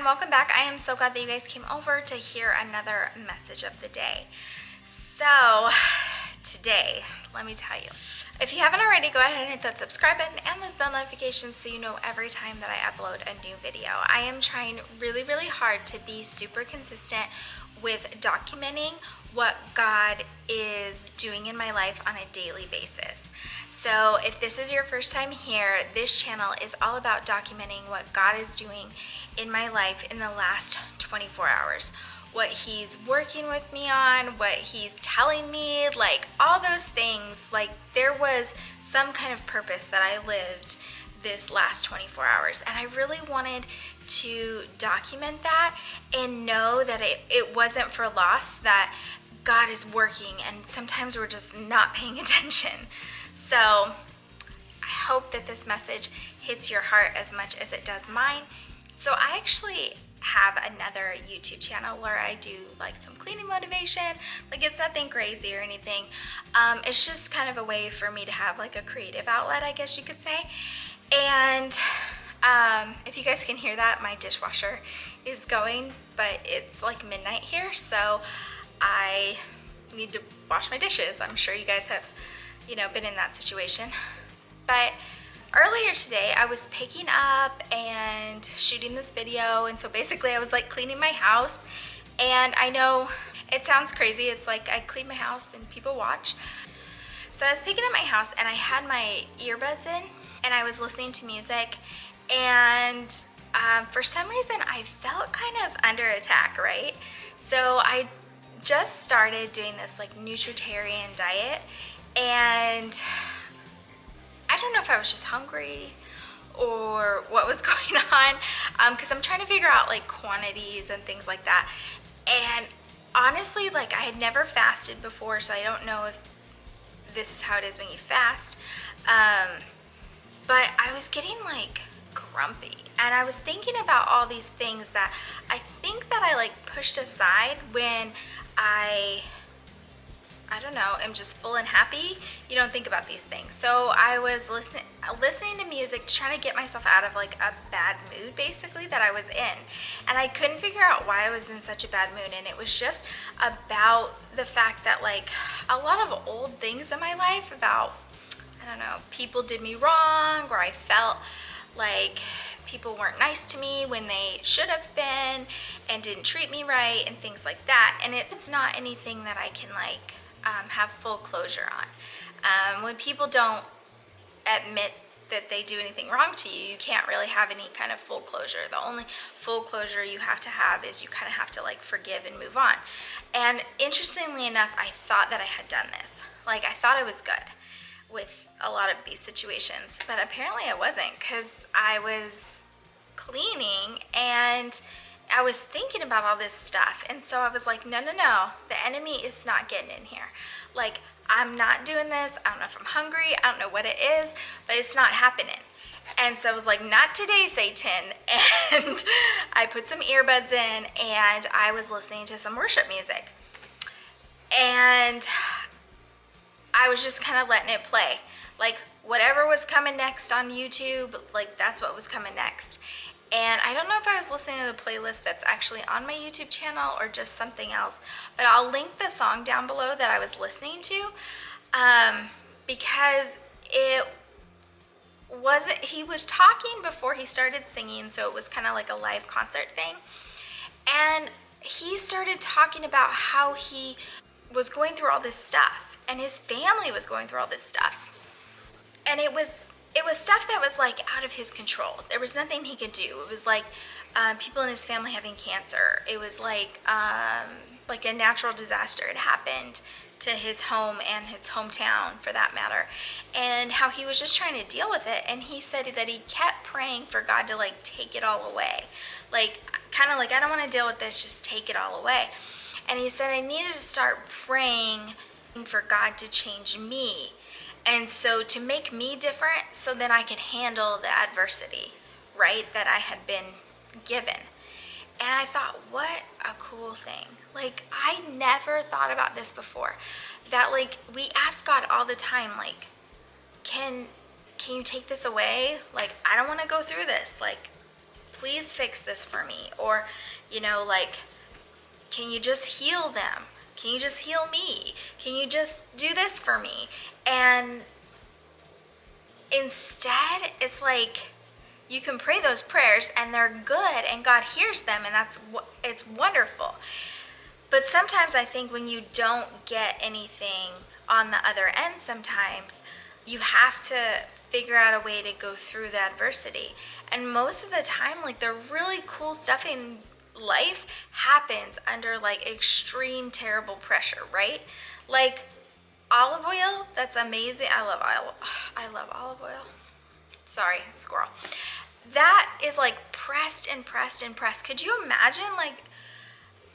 welcome back. I am so glad that you guys came over to hear another message of the day. So today, let me tell you, if you haven't already, go ahead and hit that subscribe button and those bell notifications so you know every time that I upload a new video. I am trying really hard to be super consistent with documenting what God is doing in my life on a daily basis. So if this is your first time here, this channel is all about documenting what God is doing in my life in the last 24 hours. What he's working with me on, what he's telling me, like all those things. Like there was some kind of purpose that I lived this last 24 hours, and I really wanted to document that and know that it wasn't for loss, that God is working, and sometimes we're just not paying attention. So I hope that this message hits your heart as much as it does mine. So I actually have another YouTube channel where I do like some cleaning motivation. Like it's nothing crazy or anything. It's just kind of a way for me to have like a creative outlet, I guess you could say. And if you guys can hear that, my dishwasher is going, but it's like midnight here, so I need to wash my dishes. I'm sure you guys have, been in that situation. But earlier today, I was picking up and shooting this video, and so basically I was like cleaning my house, and I know it sounds crazy. It's like I clean my house and people watch. So I was picking up my house and I had my earbuds in and I was listening to music, and for some reason I felt kind of under attack, right? So I just started doing this like nutritarian diet, and I don't know if I was just hungry or what was going on, because I'm trying to figure out like quantities and things like that. And honestly, like I had never fasted before, so I don't know if this is how it is when you fast. But I was getting like grumpy, and I was thinking about all these things that I think that I like pushed aside when I don't know, am just full and happy. You don't think about these things. So I was listening to music, trying to get myself out of like a bad mood basically that I was in. And I couldn't figure out why I was in such a bad mood. And it was just about the fact that like a lot of old things in my life about, I don't know, people did me wrong, or I felt like people weren't nice to me when they should have been and didn't treat me right and things like that. And it's not anything that I can like have full closure on. When people don't admit that they do anything wrong to you, you can't really have any kind of full closure. The only full closure you have to have is you kind of have to like forgive and move on. And interestingly enough, I thought that I had done this. Like I thought I was good with a lot of these situations, but apparently I wasn't, because I was cleaning and I was thinking about all this stuff. And so I was like, no, the enemy is not getting in here. Like I'm not doing this. I don't know if I'm hungry. I don't know what it is, but it's not happening. And so I was like, not today, Satan. And I put some earbuds in and I was listening to some worship music. And I was just kind of letting it play. Like whatever was coming next on YouTube, like that's what was coming next. And I don't know if I was listening to the playlist that's actually on my YouTube channel or just something else, but I'll link the song down below that I was listening to, because he was talking before he started singing, so it was kind of like a live concert thing. And he started talking about how he was going through all this stuff and his family was going through all this stuff. And it was stuff that was like out of his control. There was nothing he could do. It was like people in his family having cancer. It was like a natural disaster had happened to his home and his hometown for that matter. And how he was just trying to deal with it. And he said that he kept praying for God to like take it all away. Like kind of like, I don't want to deal with this, just take it all away. And he said I needed to start praying for God to change me. And so to make me different so that I could handle the adversity, right, that I had been given. And I thought, what a cool thing. Like, I never thought about this before. That, like, we ask God all the time, like, can you take this away? Like, I don't want to go through this. Like, please fix this for me. Or, you know, like, can you just heal them? Can you just heal me? Can you just do this for me? And instead, it's like you can pray those prayers and they're good and God hears them, and it's wonderful. But sometimes I think when you don't get anything on the other end, sometimes you have to figure out a way to go through the adversity. And most of the time, like, the really cool stuff in life happens under like extreme terrible pressure, right? Like olive oil, that's amazing. I love olive oil. Sorry, squirrel. That is like pressed and pressed and pressed. Could you imagine, like,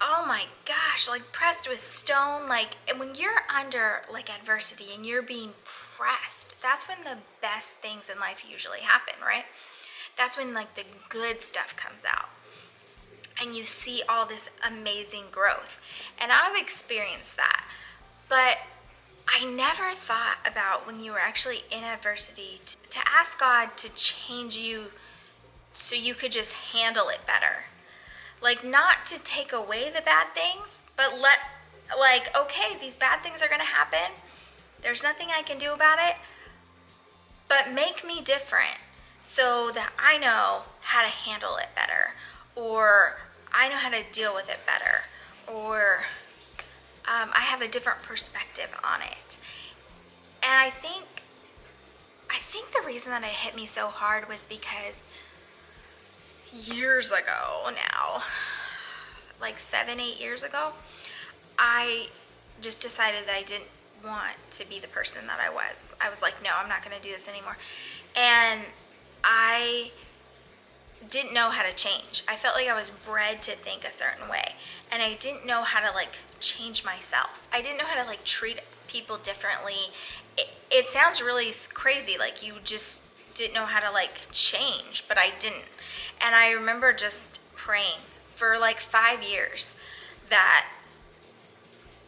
oh my gosh, like pressed with stone? Like, and when you're under like adversity and you're being pressed, that's when the best things in life usually happen, right? That's when like the good stuff comes out and you see all this amazing growth. And I've experienced that. But I never thought about when you were actually in adversity to ask God to change you so you could just handle it better. Like, not to take away the bad things, but okay, these bad things are going to happen. There's nothing I can do about it, but make me different so that I know how to handle it better, or I know how to deal with it better, or I have a different perspective on it. And I think the reason that it hit me so hard was because years ago now, like 7-8 years ago, I just decided that I didn't want to be the person that I was. I was like, no, I'm not going to do this anymore. And I didn't know how to change. I felt like I was bred to think a certain way, and I didn't know how to like change myself. I didn't know how to like treat people differently. It sounds really crazy, like you just didn't know how to like change, but I didn't. And I remember just praying for like 5 years that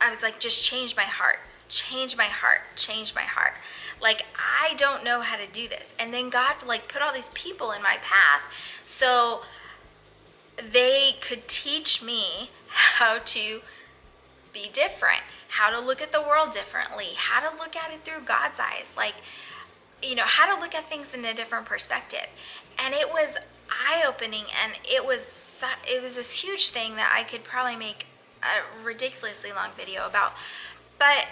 I was like, just change my heart, change my heart, change my heart. Like, I don't know how to do this. And then God like put all these people in my path so they could teach me how to be different, how to look at the world differently, how to look at it through God's eyes, like, you know, how to look at things in a different perspective. And it was eye-opening, and it was this huge thing that I could probably make a ridiculously long video about. But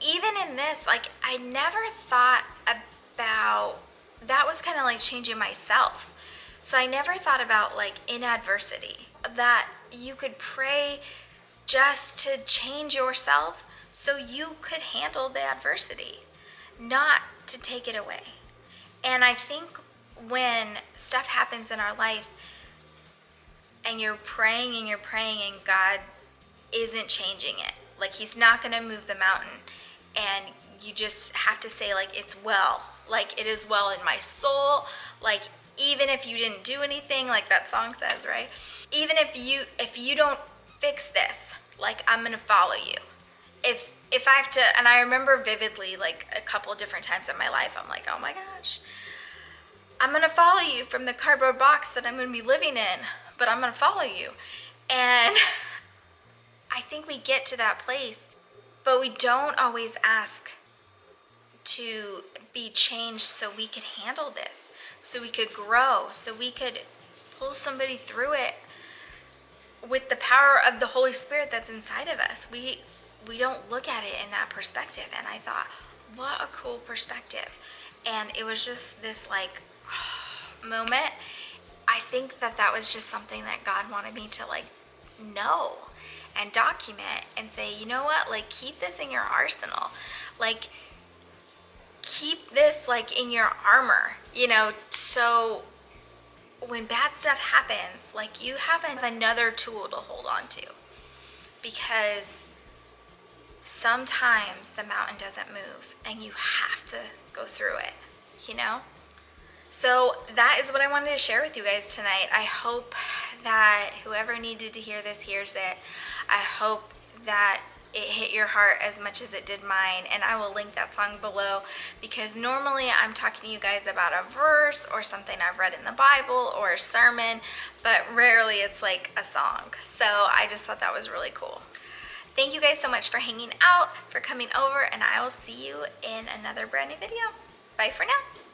even in this, like, I never thought about, that was kind of like changing myself. So I never thought about, like, in adversity, that you could pray just to change yourself so you could handle the adversity, not to take it away. And I think when stuff happens in our life and you're praying and God isn't changing it, like he's not going to move the mountain, and you just have to say, like, it's well, like it is well in my soul, like even if you didn't do anything, like that song says, right? Even if you don't fix this, like, I'm going to follow you. If I have to, and I remember vividly, like a couple different times in my life, I'm like, oh my gosh, I'm going to follow you from the cardboard box that I'm going to be living in, but I'm going to follow you. And I think we get to that place, but we don't always ask to be changed so we could handle this, so we could grow, so we could pull somebody through it with the power of the Holy Spirit that's inside of us. We don't look at it in that perspective. And I thought, what a cool perspective. And it was just this like moment. I think that was just something that God wanted me to like know and document and say, you know what, like keep this in your arsenal, like keep this like in your armor, you know, so when bad stuff happens, like you have another tool to hold on to, because sometimes the mountain doesn't move and you have to go through it, you know? So that is what I wanted to share with you guys tonight. I hope that whoever needed to hear this hears it. I hope that it hit your heart as much as it did mine, and I will link that song below, because normally I'm talking to you guys about a verse or something I've read in the Bible or a sermon, but rarely it's like a song. So I just thought that was really cool. Thank you guys so much for hanging out, for coming over, and I will see you in another brand new video. Bye for now.